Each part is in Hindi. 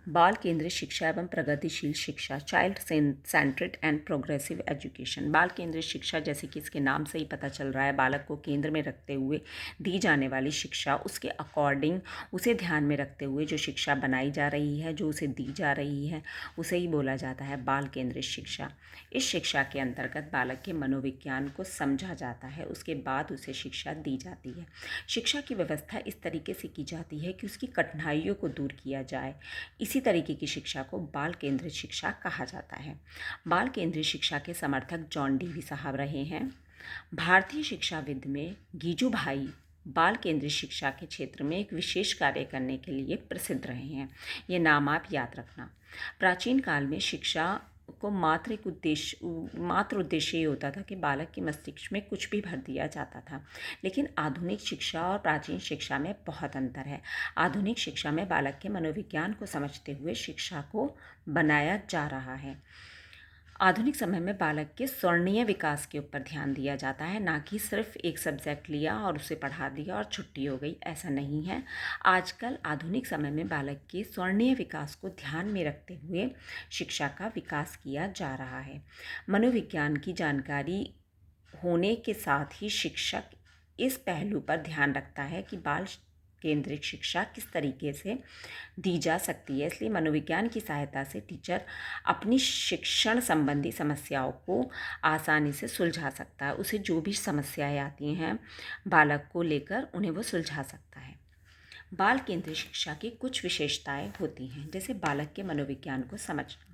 बाल केंद्रित शिक्षा एवं प्रगतिशील शिक्षा, चाइल्ड सेंट्रिड एंड प्रोग्रेसिव एजुकेशन। बाल केंद्रित शिक्षा, जैसे कि इसके नाम से ही पता चल रहा है, बालक को केंद्र में रखते हुए दी जाने वाली शिक्षा, उसके अकॉर्डिंग, उसे ध्यान में रखते हुए जो शिक्षा बनाई जा रही है, जो उसे दी जा रही है, उसे ही बोला जाता है बाल केंद्रित शिक्षा। इस शिक्षा के अंतर्गत बालक के मनोविज्ञान को समझा जाता है, उसके बाद उसे शिक्षा दी जाती है। शिक्षा की व्यवस्था इस तरीके से की जाती है कि उसकी कठिनाइयों को दूर किया जाए। इसी तरीके की शिक्षा को बाल केंद्रित शिक्षा कहा जाता है। बाल केंद्रित शिक्षा के समर्थक जॉन डीवी साहब रहे हैं। भारतीय शिक्षाविद में गीजू भाई बाल केंद्रित शिक्षा के क्षेत्र में एक विशेष कार्य करने के लिए प्रसिद्ध रहे हैं। ये नाम आप याद रखना। प्राचीन काल में शिक्षा को मात्र उद्देश्य ये होता था कि बालक के मस्तिष्क में कुछ भी भर दिया जाता था। लेकिन आधुनिक शिक्षा और प्राचीन शिक्षा में बहुत अंतर है। आधुनिक शिक्षा में बालक के मनोविज्ञान को समझते हुए शिक्षा को बनाया जा रहा है। आधुनिक समय में बालक के स्वर्णीय विकास के ऊपर ध्यान दिया जाता है, ना कि सिर्फ एक सब्जेक्ट लिया और उसे पढ़ा दिया और छुट्टी हो गई, ऐसा नहीं है। आजकल आधुनिक समय में बालक के स्वर्णीय विकास को ध्यान में रखते हुए शिक्षा का विकास किया जा रहा है। मनोविज्ञान की जानकारी होने के साथ ही शिक्षक इस पहलू पर ध्यान रखता है कि बाल केंद्रित शिक्षा किस तरीके से दी जा सकती है। इसलिए मनोविज्ञान की सहायता से टीचर अपनी शिक्षण संबंधी समस्याओं को आसानी से सुलझा सकता है। उसे जो भी समस्याएं आती हैं बालक को लेकर, उन्हें वो सुलझा सकता है। बाल केंद्रित शिक्षा की कुछ विशेषताएं होती हैं, जैसे बालक के मनोविज्ञान को समझना।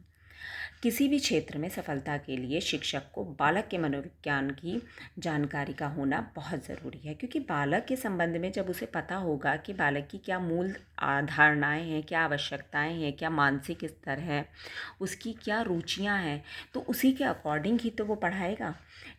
किसी भी क्षेत्र में सफलता के लिए शिक्षक को बालक के मनोविज्ञान की जानकारी का होना बहुत ज़रूरी है, क्योंकि बालक के संबंध में जब उसे पता होगा कि बालक की क्या मूल धारणाएं हैं, क्या आवश्यकताएं हैं, क्या मानसिक स्तर है, उसकी क्या रुचियां हैं, तो उसी के अकॉर्डिंग ही तो वो पढ़ाएगा।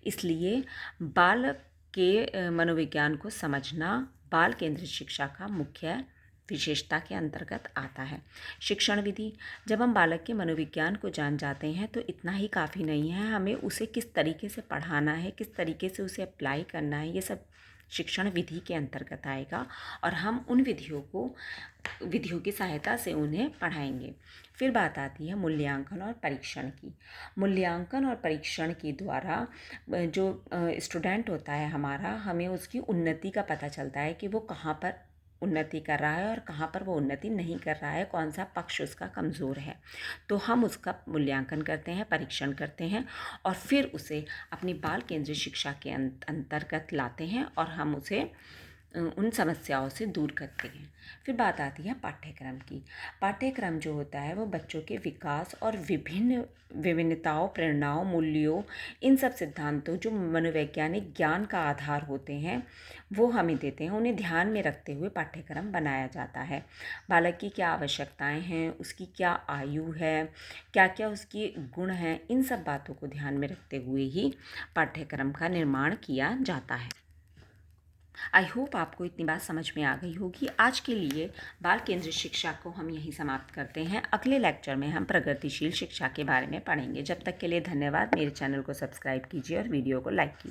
इसलिए बालक के मनोविज्ञान को समझना बाल केंद्रित शिक्षा का मुख्य विशेषता के अंतर्गत आता है। शिक्षण विधि, जब हम बालक के मनोविज्ञान को जान जाते हैं तो इतना ही काफ़ी नहीं है, हमें उसे किस तरीके से पढ़ाना है, किस तरीके से उसे अप्लाई करना है, ये सब शिक्षण विधि के अंतर्गत आएगा और हम उन विधियों की सहायता से उन्हें पढ़ाएंगे। फिर बात आती है मूल्यांकन और परीक्षण की। मूल्यांकन और परीक्षण के द्वारा जो स्टूडेंट होता है हमारा, हमें उसकी उन्नति का पता चलता है कि वो कहाँ पर उन्नति कर रहा है और कहाँ पर वो उन्नति नहीं कर रहा है, कौन सा पक्ष उसका कमज़ोर है। तो हम उसका मूल्यांकन करते हैं, परीक्षण करते हैं और फिर उसे अपनी बाल केंद्रित शिक्षा के अंतर्गत लाते हैं और हम उसे उन समस्याओं से दूर करते हैं। फिर बात आती है पाठ्यक्रम की। पाठ्यक्रम जो होता है वो बच्चों के विकास और विभिन्नताओं, प्रेरणाओं, मूल्यों, इन सब सिद्धांतों जो मनोवैज्ञानिक ज्ञान का आधार होते हैं वो हमें देते हैं। उन्हें ध्यान में रखते हुए पाठ्यक्रम बनाया जाता है। बालक की क्या आवश्यकताएं हैं, उसकी क्या आयु है, क्या क्या उसके गुण हैं, इन सब बातों को ध्यान में रखते हुए ही पाठ्यक्रम का निर्माण किया जाता है। आई होप आपको इतनी बात समझ में आ गई होगी। आज के लिए बाल केंद्रित शिक्षा को हम यहीं समाप्त करते हैं। अगले लेक्चर में हम प्रगतिशील शिक्षा के बारे में पढ़ेंगे। जब तक के लिए धन्यवाद। मेरे चैनल को सब्सक्राइब कीजिए और वीडियो को लाइक कीजिए।